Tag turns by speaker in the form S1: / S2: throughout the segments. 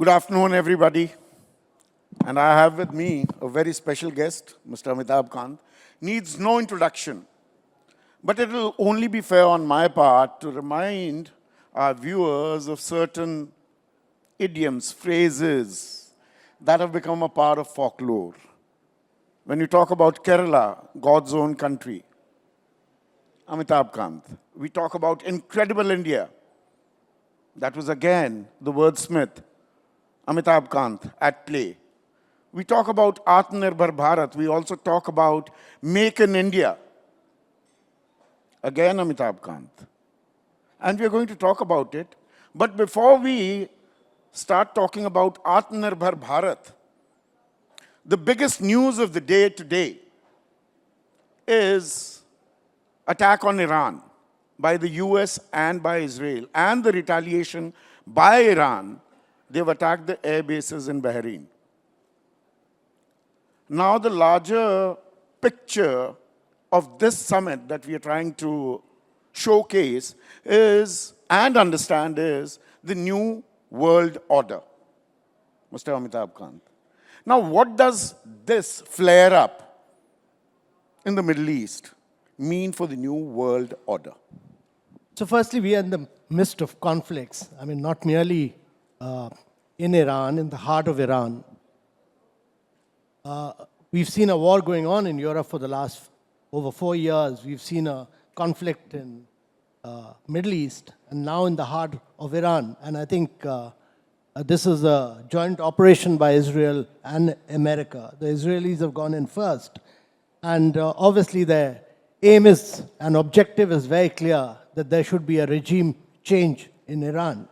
S1: Good afternoon, everybody. And I have with me a very special guest, Mr. Amitabh Kant. Needs no introduction. But it will only be fair on my part to remind our viewers of certain idioms, phrases that have become a part of folklore. When you talk about Kerala, God's own country, Amitabh Kant. We talk about incredible India. That was again the wordsmith, Amitabh Kant, at play. We talk about Atmanirbhar Bharat. We also talk about Make in India. Again, Amitabh Kant. And we're going to talk about it. But before we start talking about Atmanirbhar Bharat, the biggest news of the day today is attack on Iran by the US and by Israel, and the retaliation by Iran. They've attacked the air bases in Bahrain. Now the larger picture of this summit that we are trying to showcase is, and understand, is the new world order, Mr. Amitabh Kant. Now, what does this flare up in the Middle East mean for the new world order?
S2: So firstly, we are in the midst of conflicts. I mean, not merely in Iran, in the heart of Iran. We've seen a war going on in Europe for the last over 4 years. We've seen a conflict in Middle East, and now in the heart of Iran. And I think this is a joint operation by Israel and America. The Israelis have gone in first. And obviously their aim is, and objective is very clear, that there should be a regime change in Iran.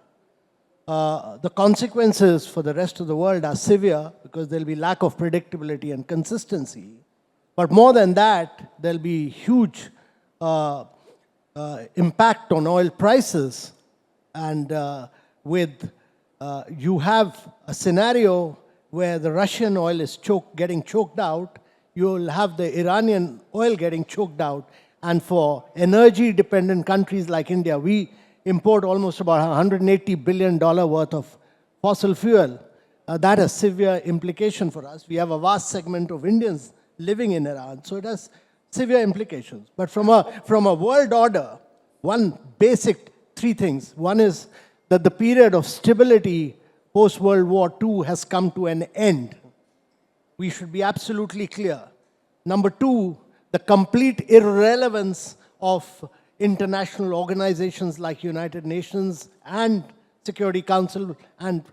S2: The consequences for the rest of the world are severe because there'll be lack of predictability and consistency. But more than that, there'll be huge impact on oil prices. And you have a scenario where the Russian oil is getting choked out, you'll have the Iranian oil getting choked out. And for energy-dependent countries like India, we import almost about $180 billion worth of fossil fuel. That has severe implication for us. We have a vast segment of Indians living in Iran, so it has severe implications. But from a world order, one basic three things. One is that the period of stability post-World War II has come to an end. We should be absolutely clear. Number two, the complete irrelevance of international organizations like United Nations and Security Council, and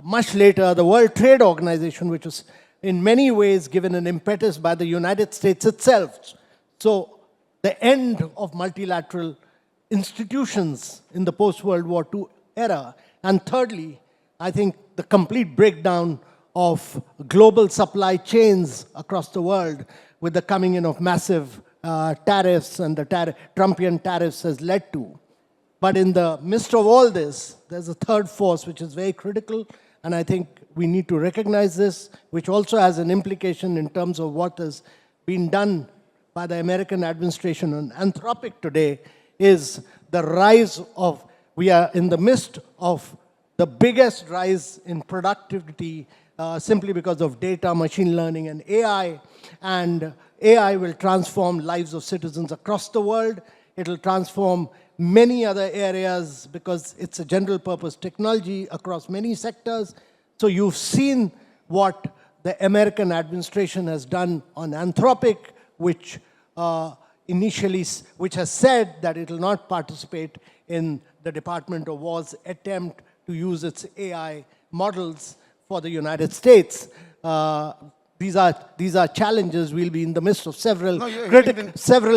S2: much later the World Trade Organization, which was in many ways given an impetus by the United States itself. So the end of multilateral institutions in the post-World War II era. And thirdly, I think the complete breakdown of global supply chains across the world with the coming in of massive tariffs, and the Trumpian tariffs has led to. But in the midst of all this, there's a third force which is very critical, and I think we need to recognize this, which also has an implication in terms of what has been done by the American administration on Anthropic today, is the rise of, we are in the midst of the biggest rise in productivity simply because of data, machine learning, and AI. And AI will transform lives of citizens across the world. It will transform many other areas because it's a general purpose technology across many sectors. So you've seen what the American administration has done on Anthropic, which which has said that it will not participate in the Department of War's attempt to use its AI models for the United States. These are challenges. We'll be in the midst of several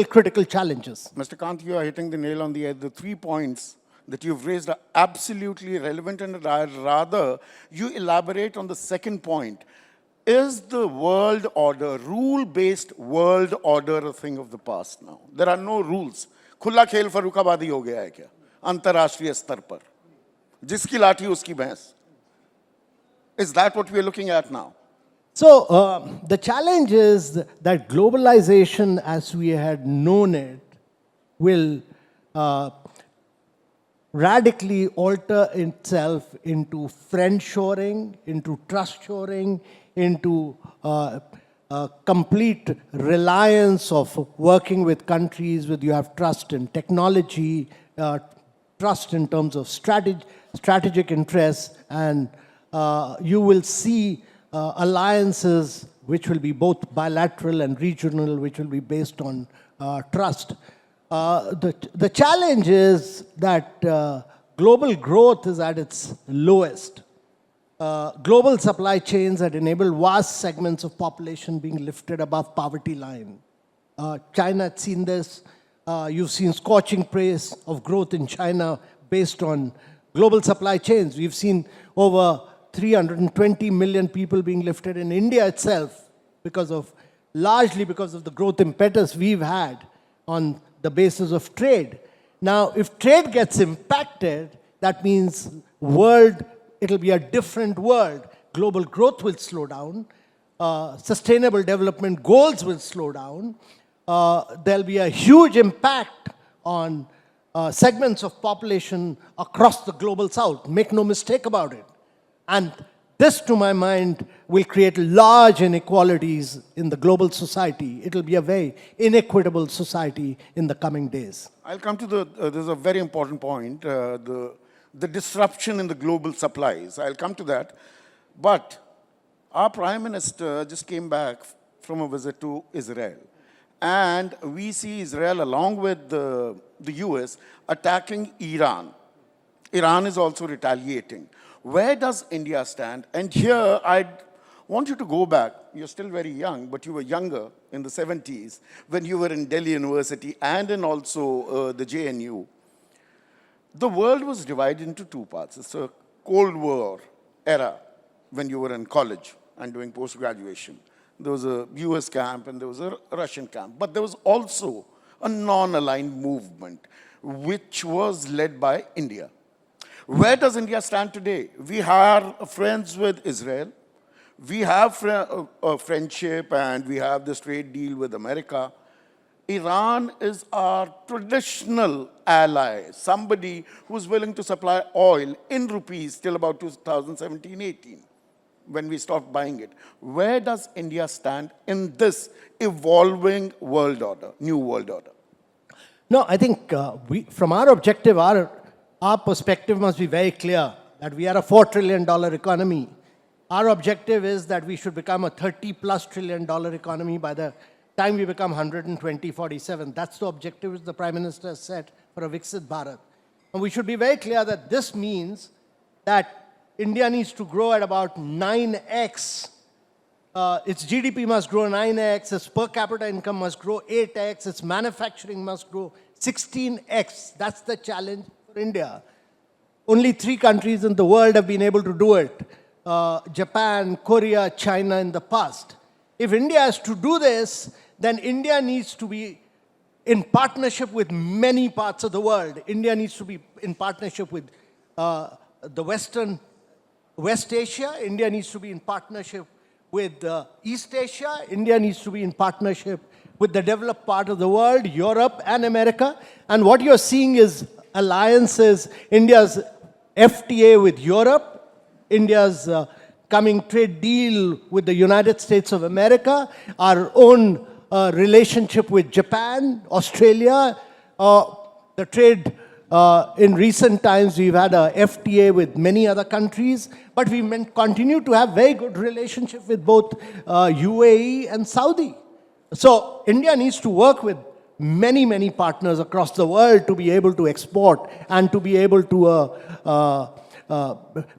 S2: critical challenges.
S1: Mr. Kant, you are hitting the nail on the head. The 3 points that you've raised are absolutely relevant, and I'd rather you elaborate on the second point. Is the world order, rule-based world order, a thing of the past now? There are no rules. खुला खेल फर्रुखाबादी हो गया है क्या अंतर्राष्ट्रीय स्तर पर? जिसकी लाठी उसकी भैंस. Is that what we're looking at now?
S2: So the challenge is that globalization as we had known it will radically alter itself into friend shoring, into trust shoring, into complete reliance of working with countries where you have trust in technology, trust in terms of strategic interests, and you will see alliances which will be both bilateral and regional, which will be based on trust. The challenge is that global growth is at its lowest. Global supply chains had enabled vast segments of population being lifted above poverty line. China had seen this. You've seen scorching pace of growth in China based on global supply chains. We've seen over 320 million people being lifted in India itself largely because of the growth impetus we've had on the basis of trade. Now, if trade gets impacted, that means it'll be a different world. Global growth will slow down. Sustainable development goals will slow down. There'll be a huge impact on segments of population across the global south. Make no mistake about it. And this, to my mind, will create large inequalities in the global society. It'll be a very inequitable society in the coming days.
S1: I'll come to there's a very important point, the disruption in the global supplies. I'll come to that. But our Prime Minister just came back from a visit to Israel. And we see Israel, along with the US, attacking Iran. Iran is also retaliating. Where does India stand? And here, I want you to go back. You're still very young, but you were younger in the 70s when you were in Delhi University and in also the JNU. The world was divided into two parts. It's a Cold War era when you were in college and doing post-graduation. There was a US camp and there was a Russian camp. But there was also a non-aligned movement, which was led by India. Where does India stand today? We are friends with Israel. We have a friendship and we have this trade deal with America. Iran is our traditional ally, somebody who's willing to supply oil in rupees till about 2017-18, when we stopped buying it. Where does India stand in this evolving world order, new world order?
S2: No, I think from our objective, our perspective must be very clear that we are a $4 trillion economy. Our objective is that we should become a $30+ trillion economy by the time we become 120-47. That's the objective which the Prime Minister has set for a Viksit Bharat. And we should be very clear that this means that India needs to grow at about 9x. Its GDP must grow 9x, its per capita income must grow 8x, its manufacturing must grow 16x. That's the challenge for India. Only 3 countries in the world have been able to do it. Japan, Korea, China in the past. If India has to do this, then India needs to be in partnership with many parts of the world. India needs to be in partnership with West Asia. India needs to be in partnership with East Asia. India needs to be in partnership with the developed part of the world, Europe and America. And what you're seeing is alliances, India's FTA with Europe, India's coming trade deal with the United States of America, our own relationship with Japan, Australia, the trade in recent times, we've had a FTA with many other countries, but we continue to have very good relationship with both UAE and Saudi. So India needs to work with many, many partners across the world to be able to export and to be able to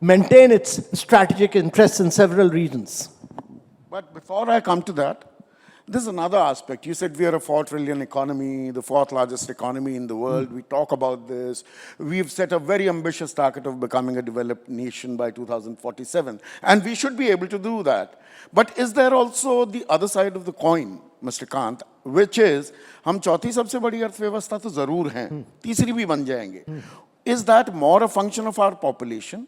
S2: maintain its strategic interests in several regions.
S1: But before I come to that, this is another aspect. You said we are a 4 trillion economy, the 4th largest economy in the world. We talk about this. We've set a very ambitious target of becoming a developed nation by 2047. And we should be able to do that. But is there also the other side of the coin, Mr. Kant, which is, हम चौथी सबसे बड़ी अर्थव्यवस्था तो जरूर हैं, तीसरी भी बन जाएंगे. Is that more a function of our population?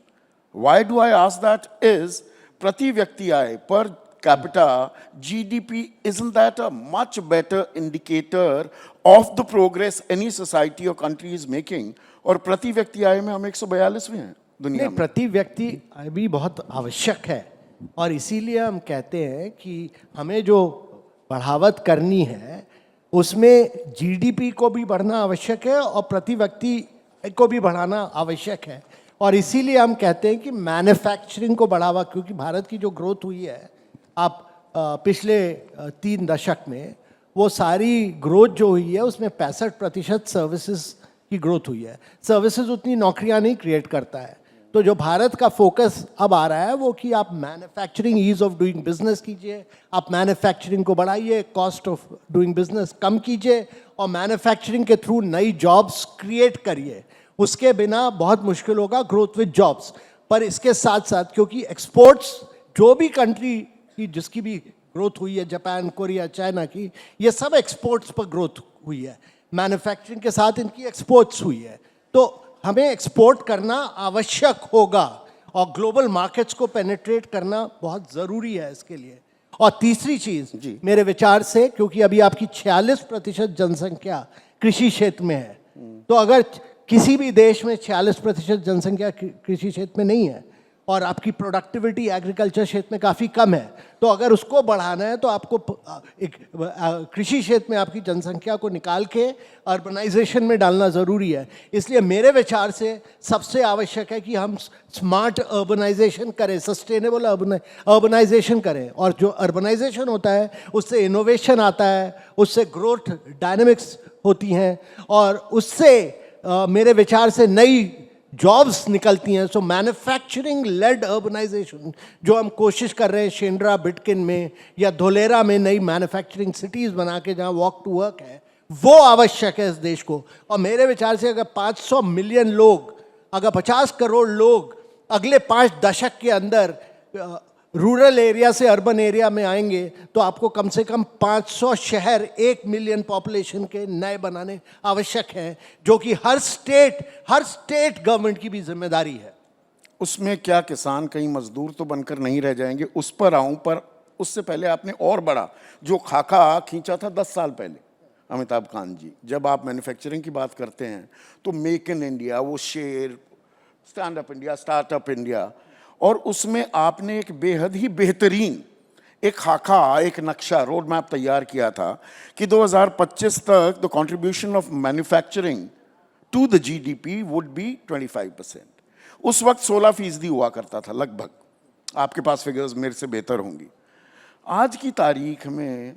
S1: Why do I ask that? Is prati vyakti aay, per capita, GDP, isn't that a much better indicator of the progress any society or country is making? और प्रति व्यक्ति आय में हम 142वें हैं दुनिया
S2: नहीं,
S1: में।
S2: प्रति व्यक्ति भी बहुत आवश्यक है और इसीलिए हम कहते हैं कि हमें जो बढ़ावत करनी है उसमें जीडीपी को भी बढ़ना आवश्यक है और प्रति व्यक्ति को भी बढ़ाना आवश्यक है। और इसीलिए हम कहते हैं कि मैन्युफैक्चरिंग को बढ़ावा, क्योंकि भारत की जो ग्रोथ हुई है आप पिछले 3 दशक में, वो सारी ग्रोथ जो हुई है उसमें 65% सर्विसेज की ग्रोथ हुई है। सर्विसेज उतनी नौकरियां नहीं क्रिएट करता है, तो जो भारत का फोकस अब आ रहा है वो कि आप manufacturing, ease of doing business कीजिए, आप मैन्युफैक्चरिंग को बढ़ाइए, कॉस्ट ऑफ डूइंग बिजनेस कम कीजिए और मैन्युफैक्चरिंग के थ्रू नई जॉब्स क्रिएट करिए। उसके बिना बहुत मुश्किल होगा ग्रोथ विद जॉब्स। पर इसके साथ साथ क्योंकि एक्सपोर्ट्स, जो भी कंट्री की जिसकी भी ग्रोथ हुई है, जापान, कोरिया, चाइना की, ये सब एक्सपोर्ट्स पर ग्रोथ हुई है, मैन्युफैक्चरिंग के साथ इनकी एक्सपोर्ट्स हुई है। तो हमें एक्सपोर्ट करना आवश्यक होगा और ग्लोबल मार्केट्स को पेनिट्रेट करना बहुत ज़रूरी है इसके लिए। और तीसरी चीज़ मेरे विचार से, क्योंकि अभी आपकी 46% जनसंख्या कृषि क्षेत्र में है, तो अगर किसी भी देश में 46% जनसंख्या कृषि क्षेत्र में नहीं है और आपकी प्रोडक्टिविटी एग्रीकल्चर क्षेत्र में काफ़ी कम है, तो अगर उसको बढ़ाना है तो आपको एक कृषि क्षेत्र में आपकी जनसंख्या को निकाल के अर्बनाइजेशन में डालना ज़रूरी है। इसलिए मेरे विचार से सबसे आवश्यक है कि हम स्मार्ट अर्बनाइजेशन करें, सस्टेनेबल अर्बनाइजेशन करें। और जो अर्बनाइजेशन होता है उससे इनोवेशन आता है, उससे ग्रोथ डायनेमिक्स होती हैं और उससे मेरे विचार से नई जॉब्स निकलती हैं। सो मैन्युफैक्चरिंग लेड अर्बनाइजेशन जो हम कोशिश कर रहे हैं शेंड्रा बिटकिन में या धोलेरा में नई मैन्युफैक्चरिंग सिटीज़ बना के जहाँ वॉक टू वर्क है, वो आवश्यक है इस देश को। और मेरे विचार से अगर 500 मिलियन लोग, अगर 50 करोड़ लोग अगले 5 दशक के अंदर रूरल एरिया से अर्बन एरिया में आएंगे तो आपको कम से कम 500 शहर 1 मिलियन पॉपुलेशन के नए बनाने आवश्यक हैं, जो कि हर स्टेट गवर्नमेंट की भी जिम्मेदारी है।
S1: उसमें क्या किसान कहीं मजदूर तो बनकर नहीं रह जाएंगे, उस पर आऊं। पर उससे पहले आपने और बड़ा जो खाका खींचा था 10 साल पहले अमिताभ कांत जी, जब आप मैन्युफैक्चरिंग की बात करते हैं तो मेक इन इंडिया, वो शेर, stand up India, startup India, और उसमें आपने एक बेहद ही बेहतरीन एक खाका, एक नक्शा, रोड मैप तैयार किया था कि 2025 तक the contribution of manufacturing to the GDP would be 25%। उस वक्त 16% हुआ करता था लगभग। आपके पास फिगर्स मेरे से बेहतर होंगी। आज की तारीख में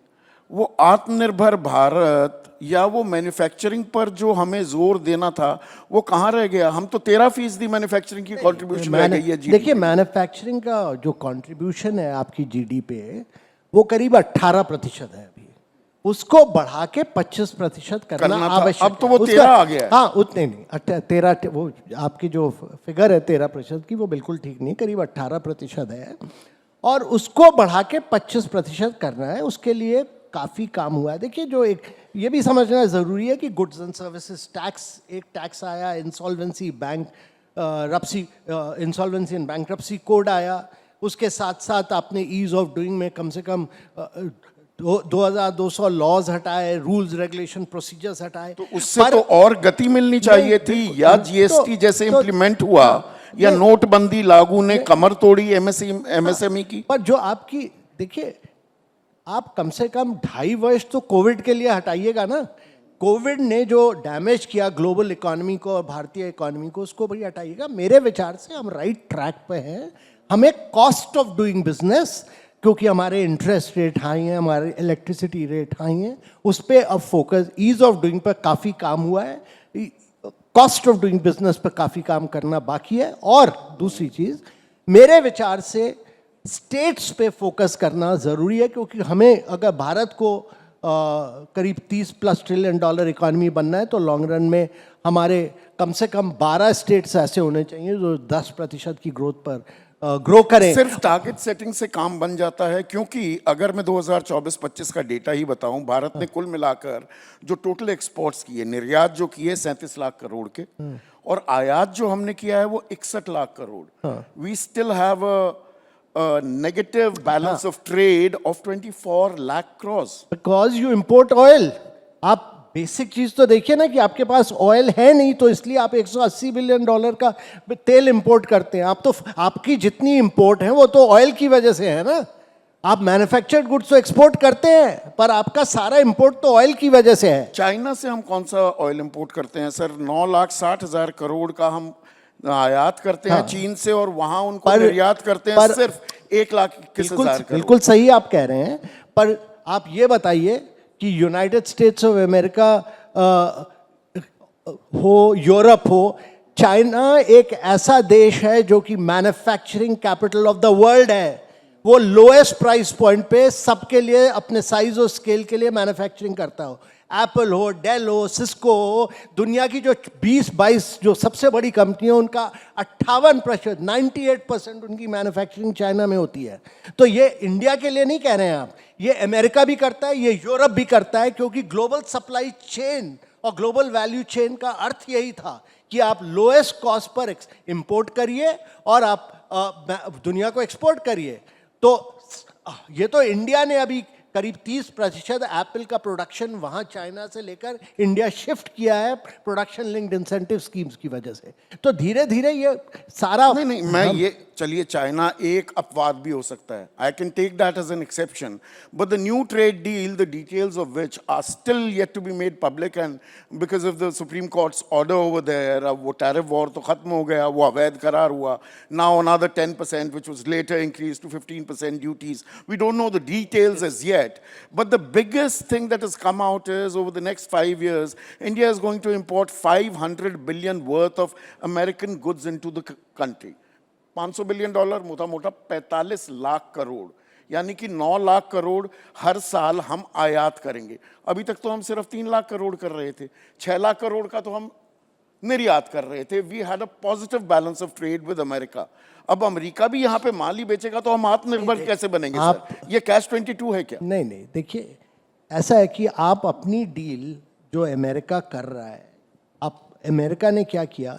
S1: वो आत्मनिर्भर भारत या वो मैन्युफैक्चरिंग पर जो हमें जोर देना था वो कहाँ रह गया? हम तो 13% मैन्युफैक्चरिंग की कंट्रीब्यूशन रह गई है।
S2: देखिए, मैन्युफैक्चरिंग का जो कंट्रीब्यूशन है आपकी जीडी पे, वो करीब 18% है अभी। उसको बढ़ा के 25% करना आवश्यक है।
S1: अब तो वो 13 आ गया है।
S2: हाँ, उतने नहीं, 13, वो आपकी जो फिगर है 13% की, वो बिल्कुल ठीक नहीं, करीब 18% है और उसको बढ़ा के 25% करना है। उसके लिए काफ़ी काम हुआ है। देखिए, जो एक ये भी समझना ज़रूरी है कि गुड्स एंड सर्विसेज टैक्स, एक टैक्स आया, इंसॉल्वेंसी एंड बैंक्रप्सी कोड आया, उसके साथ साथ आपने ईज ऑफ डूइंग में कम से कम 2200 लॉज हटाए, रूल्स रेगुलेशन प्रोसीजर्स हटाए।
S1: तो उससे तो और गति मिलनी चाहिए थी, या जीएसटी जैसे इम्प्लीमेंट हुआ, या नोटबंदी लागू ने कमर तोड़ी एमएसएमई की।
S2: पर जो आपकी, देखिए, आप कम से कम 2.5 वर्ष तो कोविड के लिए हटाइएगा ना। कोविड ने जो डैमेज किया ग्लोबल इकोनॉमी को और भारतीय इकोनॉमी को, उसको भी हटाइएगा। मेरे विचार से हम राइट ट्रैक पे हैं। हमें कॉस्ट ऑफ डूइंग बिजनेस, क्योंकि हमारे इंटरेस्ट रेट हाई हैं, हमारे इलेक्ट्रिसिटी रेट हाई हैं, उस पर अब फोकस, ईज ऑफ डूइंग पर काफ़ी काम हुआ है, कॉस्ट ऑफ डूइंग बिजनेस पर काफ़ी काम करना बाकी है। और दूसरी चीज़, मेरे विचार से स्टेट्स पे फोकस करना ज़रूरी है, क्योंकि हमें अगर भारत को करीब 30+ ट्रिलियन डॉलर इकॉनमी बनना है तो लॉन्ग रन में हमारे कम से कम 12 स्टेट्स ऐसे होने चाहिए जो 10% की ग्रोथ पर ग्रो करें।
S1: सिर्फ टारगेट सेटिंग से काम बन जाता है? क्योंकि अगर मैं 2024-25 का डेटा ही बताऊं, भारत ने कुल मिलाकर जो टोटल एक्सपोर्ट्स किए, निर्यात जो किए 37 लाख करोड़ के, और आयात जो हमने किया है वो 61 lakh crore. We still have negative balance of trade of 24 lakh crores.
S2: Because you import oil. आप बेसिक चीज तो देखिए ना कि आपके पास ऑयल है नहीं, तो इसलिए आप 180 बिलियन डॉलर का तेल इंपोर्ट करते हैं। आप तो, आपकी जितनी इंपोर्ट है वो तो ऑयल की वजह से है ना। आप मैन्युफैक्चर्ड गुड्स तो एक्सपोर्ट करते हैं, पर आपका सारा इंपोर्ट तो ऑयल की वजह से है।
S1: चाइना से हम कौन सा ऑयल इंपोर्ट करते हैं सर? 9,60,000 करोड़ का हम आयात करते हैं चीन से, और वहां उनको निर्यात करते हैं सिर्फ 1,21,000 करोड़।
S2: बिल्कुल सही आप कह रहे हैं, पर आप ये बताइए कि यूनाइटेड स्टेट्स ऑफ अमेरिका हो, यूरोप हो, चाइना एक ऐसा देश है जो कि manufacturing capital of the world है। वो लोएस्ट प्राइस पॉइंट पे सबके लिए, अपने साइज और स्केल के लिए मैन्युफैक्चरिंग करता हो। एप्पल हो, डेल हो, सिस्को हो, दुनिया की जो 20-22 जो सबसे बड़ी कंपनी है, उनका 58%, 98% उनकी मैन्युफैक्चरिंग चाइना में होती है। तो ये इंडिया के लिए नहीं कह रहे हैं आप, ये अमेरिका भी करता है, ये यूरोप भी करता है, क्योंकि ग्लोबल सप्लाई चेन और ग्लोबल वैल्यू चेन का अर्थ यही था कि आप लोएस्ट कॉस्ट पर इंपोर्ट करिए और आप दुनिया को एक्सपोर्ट करिए। तो ये तो इंडिया ने अभी करीब 30% एप्पल का प्रोडक्शन वहां चाइना से लेकर इंडिया शिफ्ट किया है, प्रोडक्शन लिंक्ड इंसेंटिव स्कीम्स की वजह से। तो धीरे धीरे ये सारा
S1: नहीं, मैं ये, चलिए चाइना एक अपवाद भी हो सकता है, I can take that as an exception, but the new trade deal, the details of which are still yet to be made public, and because of the Supreme Court's order over there, अब वो tariff war तो खत्म हो गया, वो अवैध करार हुआ। Now another 10% which was later increased to 15% duties. We don't know the details as yet, but the biggest thing that has come out is over the next 5 years, India is going to import $500 billion worth of American goods into the country. $500 billion, मोटा मोटा 45 लाख करोड़, यानी कि 9 लाख करोड़ हर साल हम आयात करेंगे। अभी तक तो हम सिर्फ 3 लाख करोड़ कर रहे थे, 6 लाख करोड़ का तो हम निर्यात कर रहे थे। We had a positive balance of trade with America. अब अमेरिका भी यहाँ पे माल ही बेचेगा तो हम आत्मनिर्भर कैसे बनेंगे सर? ये कैश 22 है क्या?
S2: नहीं नहीं, देखिए ऐसा है कि आप अपनी डील जो अमेरिका कर रहा है, अब अमेरिका ने क्या किया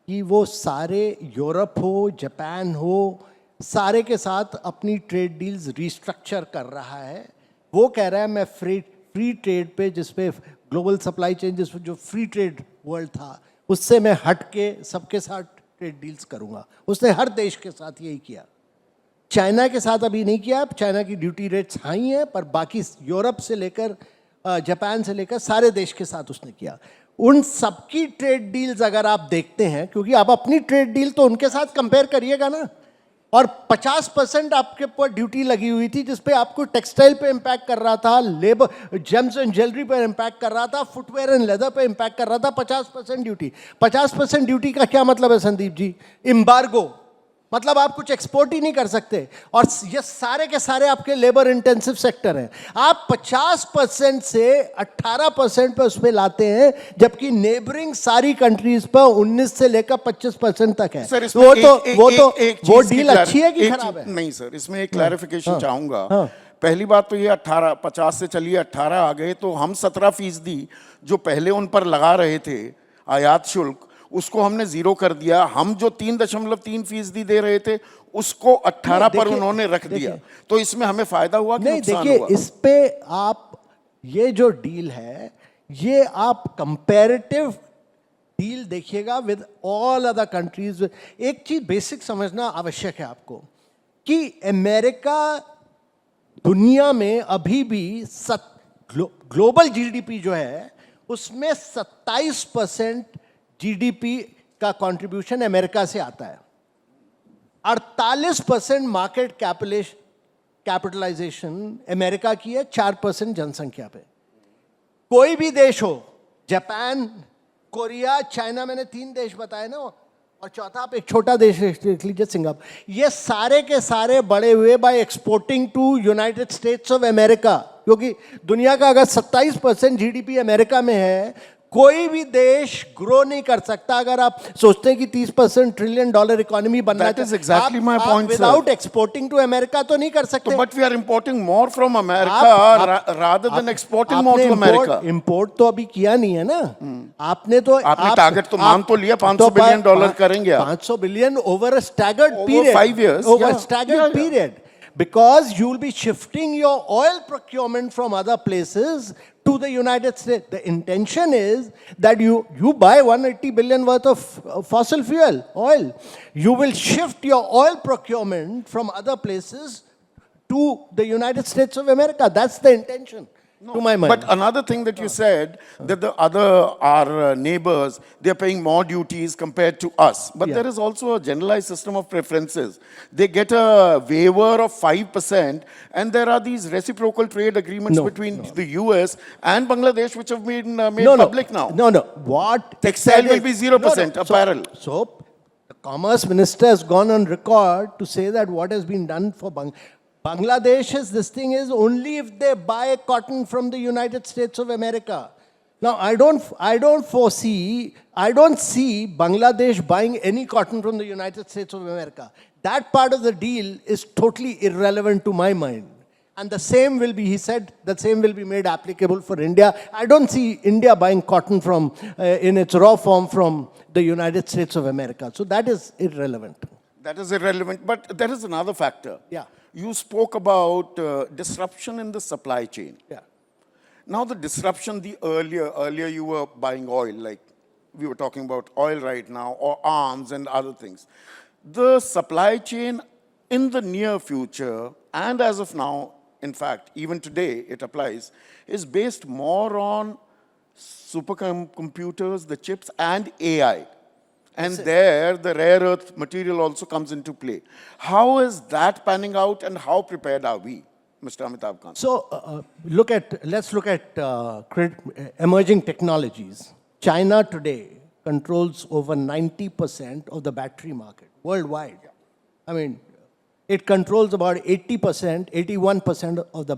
S2: कि वो सारे यूरोप हो, जापान हो, सारे के साथ अपनी ट्रेड डील्स रिस्ट्रक्चर कर रहा है। वो कह रहा है मैं फ्री ट्रेड पे, जिसपे ग्लोबल सप्लाई चेन, जिस जो फ्री ट्रेड वर्ल्ड था, उससे मैं हट के सबके साथ ट्रेड डील्स करूंगा। उसने हर देश के साथ यही किया, चाइना के साथ अभी नहीं किया। चाइना की ड्यूटी रेट्स हाई हैं, पर बाकी यूरोप से लेकर जापान से लेकर सारे देश के साथ उसने किया। उन सबकी ट्रेड डील्स अगर आप देखते हैं, क्योंकि आप अपनी ट्रेड डील तो उनके साथ कंपेयर करिएगा ना, और 50% आपके ऊपर ड्यूटी लगी हुई थी, जिसपे आपको टेक्सटाइल पे इम्पैक्ट कर रहा था, लेबर, जेम्स एंड ज्वेलरी पे इम्पैक्ट कर रहा था, फुटवेयर एंड लेदर पे इम्पैक्ट कर रहा था। 50% ड्यूटी, 50% ड्यूटी का क्या मतलब है संदीप जी? एम्बार्गो, मतलब आप कुछ एक्सपोर्ट ही नहीं कर सकते, और ये सारे के सारे आपके लेबर इंटेंसिव सेक्टर हैं। आप 50% से 18% पे उस पर लाते हैं, जबकि नेबरिंग सारी कंट्रीज पर 19 से लेकर 25% तक है।
S1: सर,
S2: वो डील अच्छी है कि खराब है?
S1: नहीं सर, इसमें एक क्लैरिफिकेशन चाहूंगा। पहली बात तो ये 50 से चलिए 18 आ गए, तो हम 17% जो पहले उन पर लगा रहे थे आयात शुल्क, उसको हमने जीरो कर दिया। हम जो 3.3% दे रहे थे, उसको 18 पर उन्होंने रख दिया। तो इसमें हमें फायदा हुआ कि नुकसान हुआ?
S2: देखिए, इस पे आप ये जो डील है, ये आप कंपैरेटिव डील देखिएगा विद ऑल अदर कंट्रीज। एक चीज बेसिक समझना आवश्यक है आपको कि अमेरिका दुनिया में अभी भी ग्लोबल जीडीपी जो है, उसमें 27% जीडीपी का कंट्रीब्यूशन अमेरिका से आता है। 48% मार्केट कैपिटलाइजेशन अमेरिका की है, 4% जनसंख्या पे। कोई भी देश हो, जापान, कोरिया, चाइना, मैंने 3 देश बताए ना, और चौथा आप एक छोटा देश देख लीजिए, सिंगापुर। ये सारे के सारे बड़े हुए by exporting to United States of America, क्योंकि दुनिया का अगर 27% जीडीपी अमेरिका में है, कोई भी देश ग्रो नहीं कर सकता। अगर आप सोचते हैं कि 30% ट्रिलियन डॉलर इकोनॉमी बनना है,
S1: That is exactly my point, sir.
S2: Without exporting to America तो नहीं कर सकते।
S1: But we are importing more from America rather than exporting more to America.
S2: Import तो अभी किया नहीं है ना आपने, तो
S1: आपने टारगेट तो मान तो लिया, $500 बिलियन करेंगे आप।
S2: 500 billion over a staggered period,
S1: 5 years,
S2: over staggered period. Because you will be shifting your oil procurement from other places to the United States. The intention is that you buy 180 billion worth of fossil fuel, oil. You will shift your oil procurement from other places to the United States of America. That's the intention, to my mind.
S1: But another thing that you said, that the our neighbors, they're paying more duties compared to us. But
S2: Yeah.
S1: there is also a generalized system of preferences. They get a waiver of 5%, and there are these reciprocal trade agreements between the US and Bangladesh, which have been made public now.
S2: No. What?
S1: Textile will
S2: that
S1: be
S2: is-
S1: 0%, apparel.
S2: So, the commerce minister has gone on record to say that what has been done for Bangladesh's this thing is only if they buy cotton from the United States of America. Now, I don't see Bangladesh buying any cotton from the United States of America. That part of the deal is totally irrelevant to my mind. And the same will be, he said, the same will be made applicable for India. I don't see India buying cotton from, in its raw form from the United States of America. So that is irrelevant.
S1: That is irrelevant. But there is another factor.
S2: Yeah.
S1: You spoke about disruption in the supply chain.
S2: Yeah.
S1: Now the disruption, earlier you were buying oil, like we were talking about oil right now, or arms and other things. The supply chain in the near future, and as of now, in fact, even today it applies, is based more on supercomputers, the chips, and AI. And there, the rare earth material also comes into play. How is that panning out, and how prepared are we, Mr. Amitabh Kant?
S2: So let's look at emerging technologies. China today controls over 90% of the battery market worldwide. I mean, it controls about 80%, 81% of the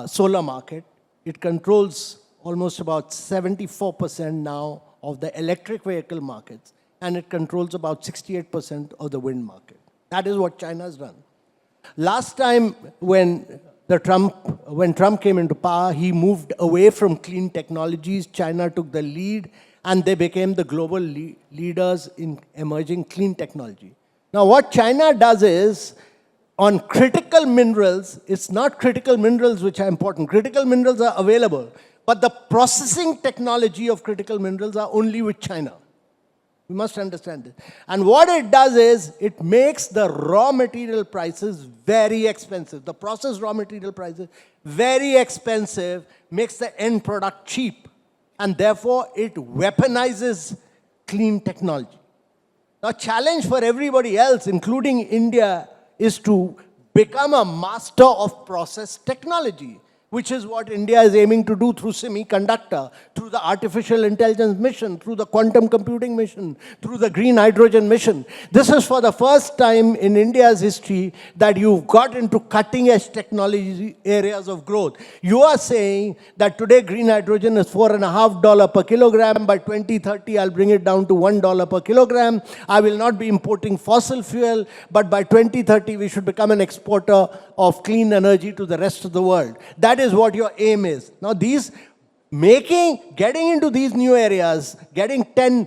S2: solar market. It controls almost about 74% now of the electric vehicle markets. And it controls about 68% of the wind market. That is what China has done. Last time when Trump came into power, he moved away from clean technologies. China took the lead, and they became the global leaders in emerging clean technology. Now, what China does is, on critical minerals, it's not critical minerals which are important. Critical minerals are available, but the processing technology of critical minerals are only with China. We must understand this. And what it does is, it makes the raw material prices very expensive. The processed raw material prices very expensive, makes the end product cheap. And therefore, it weaponizes clean technology. The challenge for everybody else, including India, is to become a master of process technology, which is what India is aiming to do through semiconductor, through the artificial intelligence mission, through the quantum computing mission, through the green hydrogen mission. This is for the first time in India's history that you've got into cutting-edge technology areas of growth. You are saying that today green hydrogen is $4.50 per kilogram. By 2030, I'll bring it down to $1 per kilogram. I will not be importing fossil fuel, but by 2030, we should become an exporter of clean energy to the rest of the world. That is what your aim is. Now, getting into these new areas, getting 10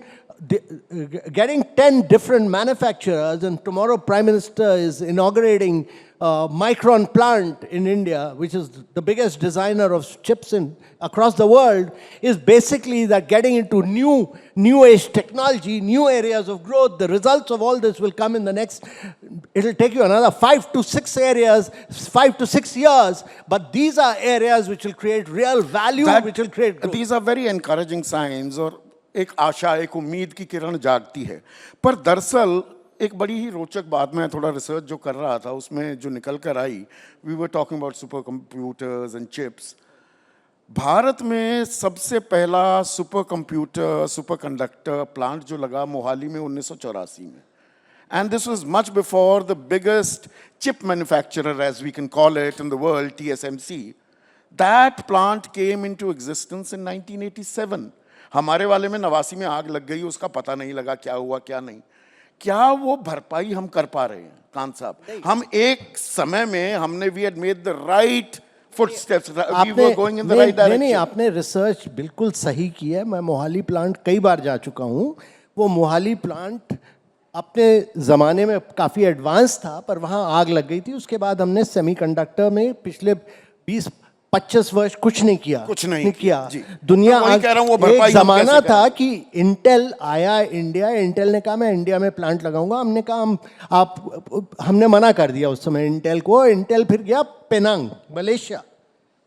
S2: different manufacturers, and tomorrow Prime Minister is inaugurating Micron plant in India, which is the biggest designer of chips across the world, is basically that getting into new age technology, new areas of growth. The results of all this will come in it'll take you another 5 to 6 years, but these are areas which will create real value, which will create growth.
S1: These are very encouraging signs, और एक आशा, एक उम्मीद की किरण जागती है. पर दरअसल एक बड़ी ही रोचक बात, मैं थोड़ा रिसर्च जो कर रहा था उसमें जो निकल कर आई, we were talking about super computers and chips. Bharat में सबसे पहला super computer, super conductor plant जो लगा मोहाली में 1984 में. And this was much before the biggest chip manufacturer, as we can call it in the world, TSMC. That plant came into existence in 1987. हमारे वाले में 89 में आग लग गई, उसका पता नहीं लगा क्या हुआ क्या नहीं. क्या वो भरपाई हम कर पा रहे हैं कांत साहब? हम एक समय में हमने we had made the right footsteps, we were going in the right direction.
S2: नहीं, आपने रिसर्च बिल्कुल सही की है. मैं मोहाली प्लांट कई बार जा चुका हूँ. वो मोहाली प्लांट अपने ज़माने में काफ़ी एडवांस था, पर वहाँ आग लग गई थी। उसके बाद हमने सेमीकंडक्टर में पिछले 20-25 वर्ष कुछ नहीं किया।
S1: कुछ नहीं
S2: किया।
S1: जी।
S2: दुनिया
S1: मैं वही कह रहा हूँ, वो
S2: एक
S1: भरपाई हम
S2: ज़माना
S1: कैसे
S2: था
S1: करें?
S2: कि इंटेल आया इंडिया, इंटेल ने कहा मैं इंडिया में प्लांट लगाऊंगा। हमने कहा हमने मना कर दिया उस समय इंटेल को। इंटेल फिर गया पेनांग, मलेशिया,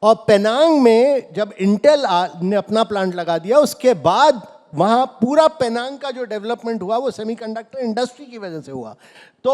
S2: और पेनांग में जब इंटेल ने अपना प्लांट लगा दिया, उसके बाद वहाँ पूरा पेनांग का जो डेवलपमेंट हुआ वो सेमीकंडक्टर इंडस्ट्री की वजह से हुआ। तो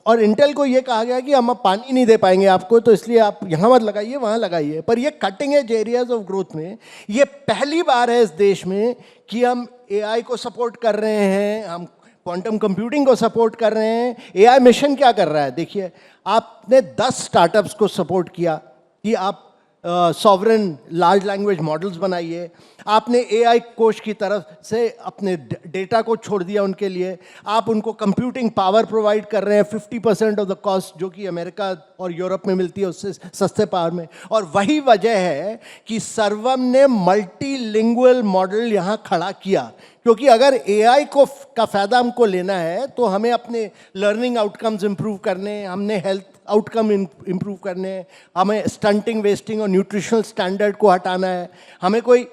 S2: और इंटेल को ये कहा गया कि हम अब पानी नहीं दे पाएंगे आपको, तो इसलिए आप यहाँ मत लगाइए, वहाँ लगाइए। पर ये cutting edge areas of growth में ये पहली बार है इस देश में कि हम एआई को सपोर्ट कर रहे हैं, हम क्वांटम कंप्यूटिंग को सपोर्ट कर रहे हैं। एआई मिशन क्या कर रहा है? देखिए, आपने 10 स्टार्टअप्स को सपोर्ट किया कि आप सॉवरेन लार्ज लैंग्वेज मॉडल्स बनाइए। आपने एआई कोष की तरफ से अपने डेटा को छोड़ दिया उनके लिए। आप उनको कंप्यूटिंग पावर प्रोवाइड कर रहे हैं 50% ऑफ द कॉस्ट, जो कि अमेरिका और यूरोप में मिलती है उससे सस्ते पावर में। और वही वजह है कि सर्वम ने मल्टीलिंगुअल मॉडल यहाँ खड़ा किया, क्योंकि अगर एआई का फायदा हमको लेना है तो हमें अपने लर्निंग आउटकम्स इंप्रूव करने, हमने हेल्थ आउटकम इंप्रूव करने, हमें स्टंटिंग, वेस्टिंग और न्यूट्रिशनल स्टैंडर्ड को हटाना है। हमें कोई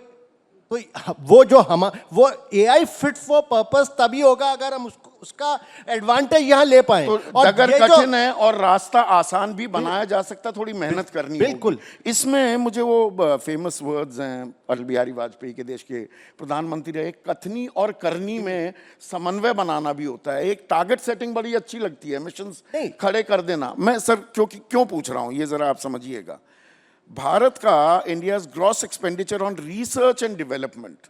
S2: वो एआई फिट फॉर पर्पस तभी होगा अगर हम उसका एडवांटेज यहाँ ले पाए।
S1: तो डगर कठिन है और रास्ता आसान भी बनाया जा सकता, थोड़ी मेहनत करनी
S2: बिल्कुल
S1: होगी। इसमें मुझे वो फेमस वर्ड्स हैं अटल बिहारी वाजपेयी के, देश के प्रधानमंत्री रहे, कथनी और करनी में समन्वय बनाना भी होता है। एक टारगेट सेटिंग बड़ी अच्छी लगती है, मिशंस खड़े कर देना। मैं सर क्यों पूछ रहा हूँ ये जरा आप समझिएगा। भारत का India's gross expenditure on research and development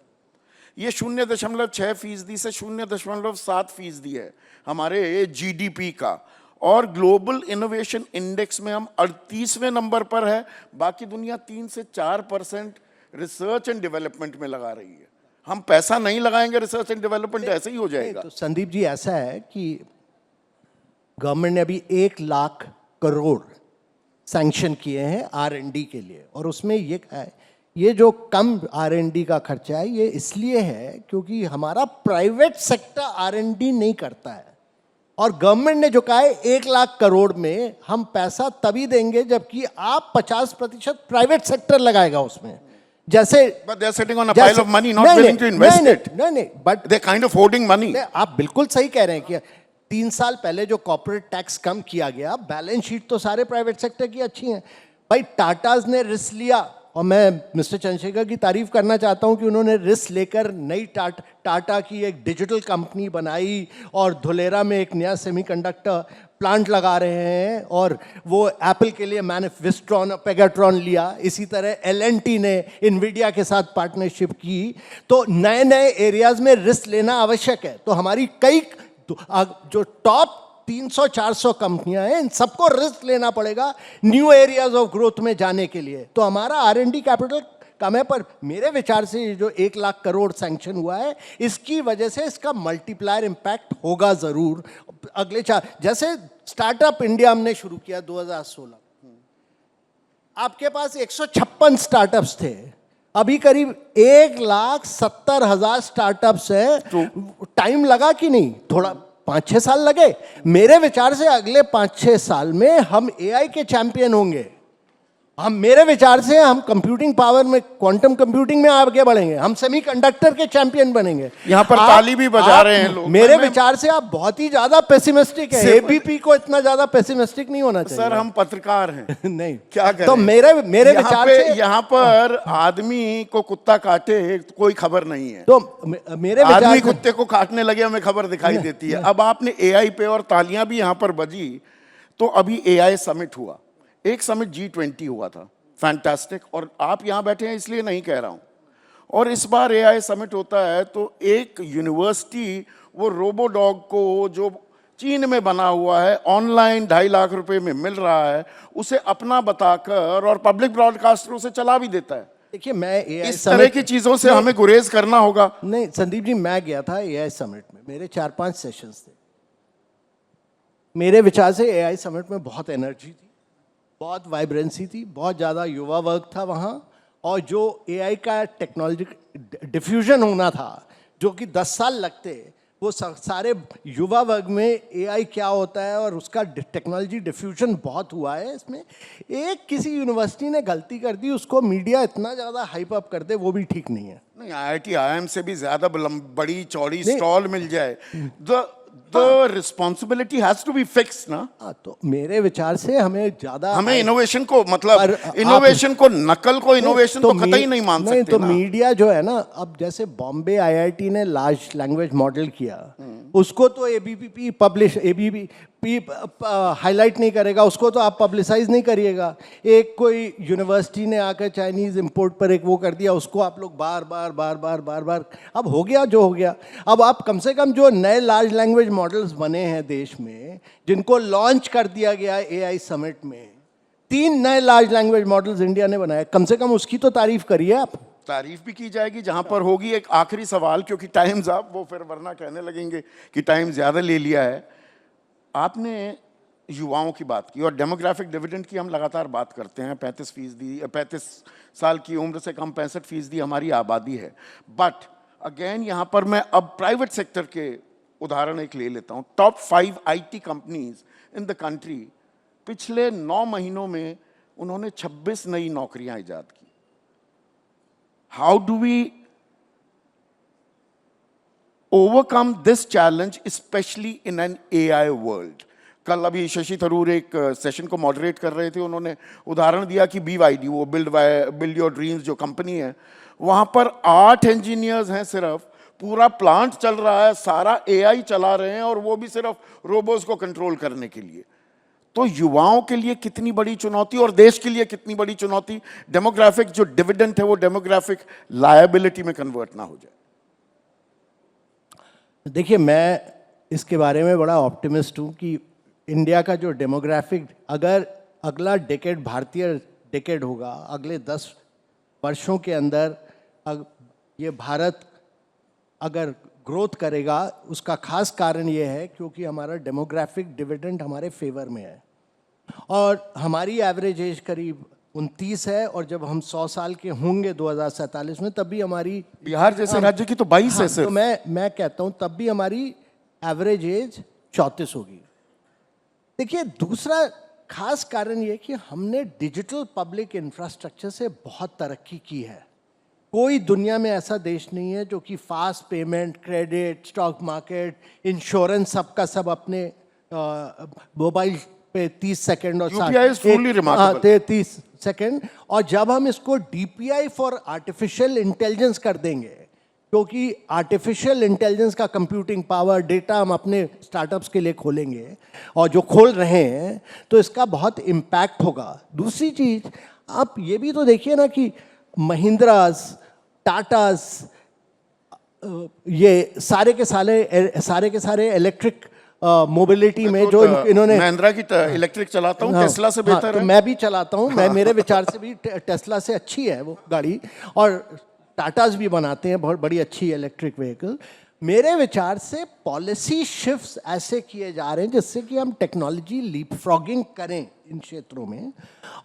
S1: ये 0.6% से 0.7% है हमारे जीडीपी का, और ग्लोबल इनोवेशन इंडेक्स में हम 38वें नंबर पर है। बाकी दुनिया 3 से 4% रिसर्च एंड डेवलपमेंट में लगा रही है। हम पैसा नहीं लगाएंगे रिसर्च एंड डेवलपमेंट, ऐसे ही हो जाएगा।
S2: तो संदीप जी, ऐसा है कि गवर्नमेंट ने अभी 1 लाख करोड़ सैंक्शन किए हैं R&D के लिए, और उसमें ये जो कम R&D का खर्चा है ये इसलिए है क्योंकि हमारा प्राइवेट सेक्टर R&D नहीं करता है। और गवर्नमेंट ने जो कहा है 1 लाख करोड़ में हम पैसा तभी देंगे जबकि आप 50% प्राइवेट सेक्टर लगाएगा उसमें। जैसे
S1: But they are sitting on a pile of money, not willing to invest it.
S2: नहीं, but
S1: They kind of hoarding money.
S2: आप बिल्कुल सही कह रहे हैं कि 3 साल पहले जो कॉर्पोरेट टैक्स कम किया गया, बैलेंस शीट तो सारे प्राइवेट सेक्टर की अच्छी है। भाई टाटाज ने रिस्क लिया, और मैं मिस्टर चंद्रशेखर की तारीफ करना चाहता हूं कि उन्होंने रिस्क लेकर नई टाटा की एक डिजिटल कंपनी बनाई और धुलेरा में एक नया सेमीकंडक्टर प्लांट लगा रहे हैं, और वो एप्पल के लिए विस्ट्रॉन पेगाट्रॉन लिया। इसी तरह L&T ने इनविडिया के साथ पार्टनरशिप की। तो नए नए एरियाज में रिस्क लेना आवश्यक है। तो हमारी कई जो टॉप 300-400 कंपनियां हैं, इन सबको रिस्क लेना पड़ेगा न्यू एरियाज ऑफ ग्रोथ में जाने के लिए। तो हमारा R&D कैपिटल कम है, पर मेरे विचार से जो 1 लाख करोड़ सैंक्शन हुआ है इसकी वजह से इसका मल्टीप्लायर इम्पैक्ट होगा जरूर अगले 4। जैसे स्टार्टअप इंडिया हमने शुरू किया 2016, आपके पास 156 स्टार्टअप्स थे, अभी करीब 1,70,000 स्टार्टअप्स है। टाइम लगा कि नहीं? थोड़ा 5-6 साल लगे। मेरे विचार से अगले 5-6 साल में हम एआई के चैंपियन होंगे। मेरे विचार से हम कंप्यूटिंग पावर में, क्वांटम कंप्यूटिंग में आगे बढ़ेंगे, हम सेमीकंडक्टर के चैंपियन बनेंगे।
S1: यहाँ पर ताली भी बजा रहे हैं लोग।
S2: मेरे विचार से आप बहुत ही ज्यादा पेसिमिस्टिक है। एबीपी को इतना ज्यादा पेसिमिस्टिक नहीं होना चाहिए।
S1: सर हम पत्रकार हैं।
S2: नहीं
S1: क्या करें?
S2: तो मेरे विचार से
S1: यहाँ पर आदमी को कुत्ता काटे कोई खबर नहीं है।
S2: तो मेरे विचार
S1: आदमी कुत्ते को काटने लगे हमें खबर दिखाई देती है। अब आपने एआई पे, और तालियां भी यहाँ पर बजी। तो अभी एआई समिट हुआ, एक समिट G20 हुआ था, फैंटास्टिक। और आप यहाँ बैठे हैं इसलिए नहीं कह रहा हूँ। और इस बार एआई समिट होता है तो एक यूनिवर्सिटी वो रोबोडॉग को, जो चीन में बना हुआ है, ऑनलाइन 2.5 लाख रुपए में मिल रहा है, उसे अपना बताकर और पब्लिक ब्रॉडकास्टरों से चला भी देता है।
S2: देखिए, मैं
S1: इस तरह की चीजों से हमें गुरेज करना होगा।
S2: नहीं संदीप जी, मैं गया था एआई समिट में, मेरे 4-5 सेशंस थे। मेरे विचार से एआई समिट में बहुत एनर्जी थी, बहुत वाइब्रेंसी थी, बहुत ज़्यादा युवा वर्ग था वहाँ, और जो एआई का टेक्नोलॉजी डिफ्यूजन होना था, जो कि 10 साल लगते, वो सारे युवा वर्ग में एआई क्या होता है और उसका टेक्नोलॉजी डिफ्यूजन बहुत हुआ है इसमें। एक किसी यूनिवर्सिटी ने गलती कर दी, उसको मीडिया इतना ज़्यादा हाइप अप कर दे, वो भी ठीक नहीं है।
S1: नहीं, IIT IIM से भी ज्यादा बड़ी चौड़ी
S2: नहीं।
S1: स्टॉल मिल जाए, the responsibility has to be fixed ना।
S2: हाँ, तो मेरे विचार से हमें
S1: इनोवेशन को, मतलब इनोवेशन को, नकल को इनोवेशन तो कतई नहीं मान सकते
S2: तो
S1: ना।
S2: मीडिया जो है ना, अब जैसे बॉम्बे आईआईटी ने लार्ज लैंग्वेज मॉडल किया, उसको तो एबीपी हाईलाइट नहीं करेगा, उसको तो आप पब्लिसाइज नहीं करिएगा। एक कोई यूनिवर्सिटी ने आकर चाइनीज इंपोर्ट पर एक वो कर दिया, उसको आप लोग बार बार अब हो गया जो हो गया। अब आप कम से कम जो नए लार्ज लैंग्वेज मॉडल्स बने हैं देश में, जिनको लॉन्च कर दिया गया एआई समिट में, 3 नए लार्ज लैंग्वेज मॉडल्स इंडिया ने बनाए, कम से कम उसकी तो तारीफ करिए आप।
S1: तारीफ भी की जाएगी जहां पर होगी। एक आखिरी सवाल, क्योंकि टाइम्स आप वो फिर वरना कहने लगेंगे कि टाइम ज्यादा ले लिया है। आपने युवाओं की बात की और डेमोग्राफिक डिविडेंड की हम लगातार बात करते हैं। 35 साल की उम्र से कम 65% हमारी आबादी है। बट अगेन यहाँ पर मैं अब प्राइवेट सेक्टर के उदाहरण एक ले लेता हूँ। Top 5 IT companies in the country, पिछले 9 महीनों में उन्होंने 26 नई नौकरियां ईजाद की। How do we overcome this challenge, especially in an AI world? कल अभी शशि थरूर एक सेशन को मॉडरेट कर रहे थे, उन्होंने उदाहरण दिया कि BYD, वो बिल्ड योर ड्रीम्स जो कंपनी है, वहां पर 8 इंजीनियर्स हैं सिर्फ, पूरा प्लांट चल रहा है, सारा AI चला रहे हैं, और वो भी सिर्फ रोबोट्स को कंट्रोल करने के लिए। तो युवाओं के लिए कितनी बड़ी चुनौती और देश के लिए कितनी बड़ी चुनौती, डेमोग्राफिक जो डिविडेंड है वो डेमोग्राफिक लायबिलिटी में कन्वर्ट ना हो जाए।
S2: देखिए, मैं इसके बारे में बड़ा ऑप्टिमिस्ट हूँ कि इंडिया का जो डेमोग्राफिक, अगर अगला डेकेड भारतीय डेकेड होगा, अगले 10 वर्षों के अंदर ये भारत अगर ग्रोथ करेगा, उसका खास कारण ये है क्योंकि हमारा डेमोग्राफिक डिविडेंड हमारे फेवर में है और हमारी एवरेज एज करीब 29 है, और जब हम 100 साल के होंगे 2047 में, तब भी हमारी,
S1: बिहार जैसे राज्य की तो 22 है
S2: तो
S1: सिर्फ।
S2: मैं कहता हूं तब भी हमारी एवरेज एज 34 होगी। देखिए, दूसरा खास कारण ये कि हमने डिजिटल पब्लिक इंफ्रास्ट्रक्चर से बहुत तरक्की की है। कोई दुनिया में ऐसा देश नहीं है जो कि fast payment, credit, stock market, insurance सबका सब अपने मोबाइल पे 30 सेकंड और
S1: UPI is truly remarkable.
S2: 30 second. और जब हम इसको DPI फॉर आर्टिफिशियल इंटेलिजेंस कर देंगे, क्योंकि आर्टिफिशियल इंटेलिजेंस का कंप्यूटिंग पावर, डेटा हम अपने स्टार्टअप्स के लिए खोलेंगे और जो खोल रहे हैं, तो इसका बहुत इम्पैक्ट होगा। दूसरी चीज, आप ये भी तो देखिए ना कि महिंद्रास, टाटास, ये सारे के सारे इलेक्ट्रिक मोबिलिटी में जो इन्होंने,
S1: महिंद्रा की इलेक्ट्रिक चलाता हूँ, टेस्ला से बेहतर
S2: तो
S1: है।
S2: मैं भी चलाता हूँ, मैं मेरे विचार से भी टेस्ला से अच्छी है वो गाड़ी, और टाटास भी बनाते हैं बहुत बड़ी अच्छी इलेक्ट्रिक व्हीकल। मेरे विचार से पॉलिसी शिफ्ट्स ऐसे किए जा रहे हैं जिससे कि हम टेक्नोलॉजी लीपफ्रॉगिंग करें इन क्षेत्रों में,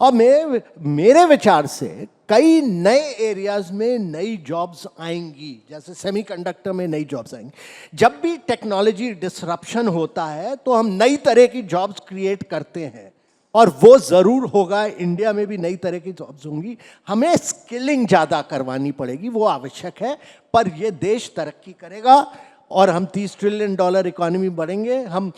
S2: और मेरे विचार से कई नए एरियाज में नई जॉब्स आएंगी, जैसे सेमीकंडक्टर में नई जॉब्स आएंगी। जब भी टेक्नोलॉजी डिसरप्शन होता है तो हम नई तरह की जॉब्स क्रिएट करते हैं, और वो ज़रूर होगा। इंडिया में भी नई तरह की जॉब्स होंगी। हमें स्किलिंग ज़्यादा करवानी पड़ेगी, वो आवश्यक है, पर ये देश तरक्की करेगा और हम $30 ट्रिलियन इकोनॉमी बढ़ेंगे। हम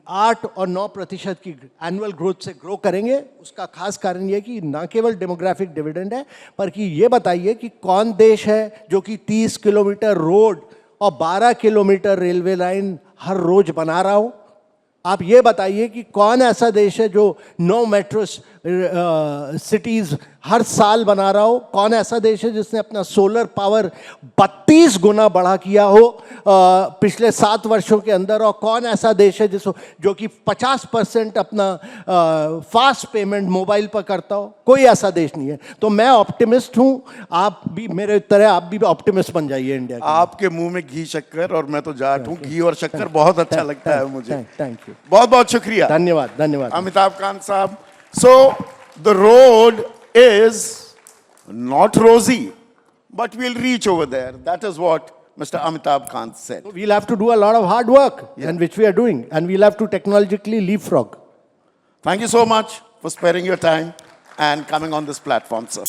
S2: 8 और 9% की एनुअल ग्रोथ से ग्रो करेंगे। उसका खास कारण ये कि ना केवल डेमोग्राफिक डिविडेंड है, पर कि ये बताइए कि कौन देश है जो कि 30 किलोमीटर रोड और 12 किलोमीटर रेलवे लाइन हर रोज बना रहा हो। आप ये बताइए कि कौन ऐसा देश है जो 9 मेट्रो सिटीज हर साल बना रहा हो। कौन ऐसा देश है जिसने अपना सोलर पावर 32 गुना बढ़ा किया हो पिछले 7 वर्षों के अंदर। और कौन ऐसा देश है जो कि 50% अपना फास्ट पेमेंट मोबाइल पर करता हो। कोई ऐसा देश नहीं है। तो मैं ऑप्टिमिस्ट हूं, आप भी मेरे तरह आप भी ऑप्टिमिस्ट बन जाइए इंडिया के।
S1: आपके मुंह में घी शक्कर और मैं तो जाट हूं, घी और शक्कर बहुत अच्छा लगता है मुझे।
S2: थैंक यू,
S1: बहुत बहुत शुक्रिया,
S2: धन्यवाद धन्यवाद
S1: अमिताभ कांत साहब। So the road is not rosy, but we'll reach over there. That is what Mr. Amitabh Kant said.
S2: We'll have to do a lot of hard work, and which we are doing, and we'll have to technologically leapfrog.
S1: Thank you so much for sparing your time and coming on this platform, sir.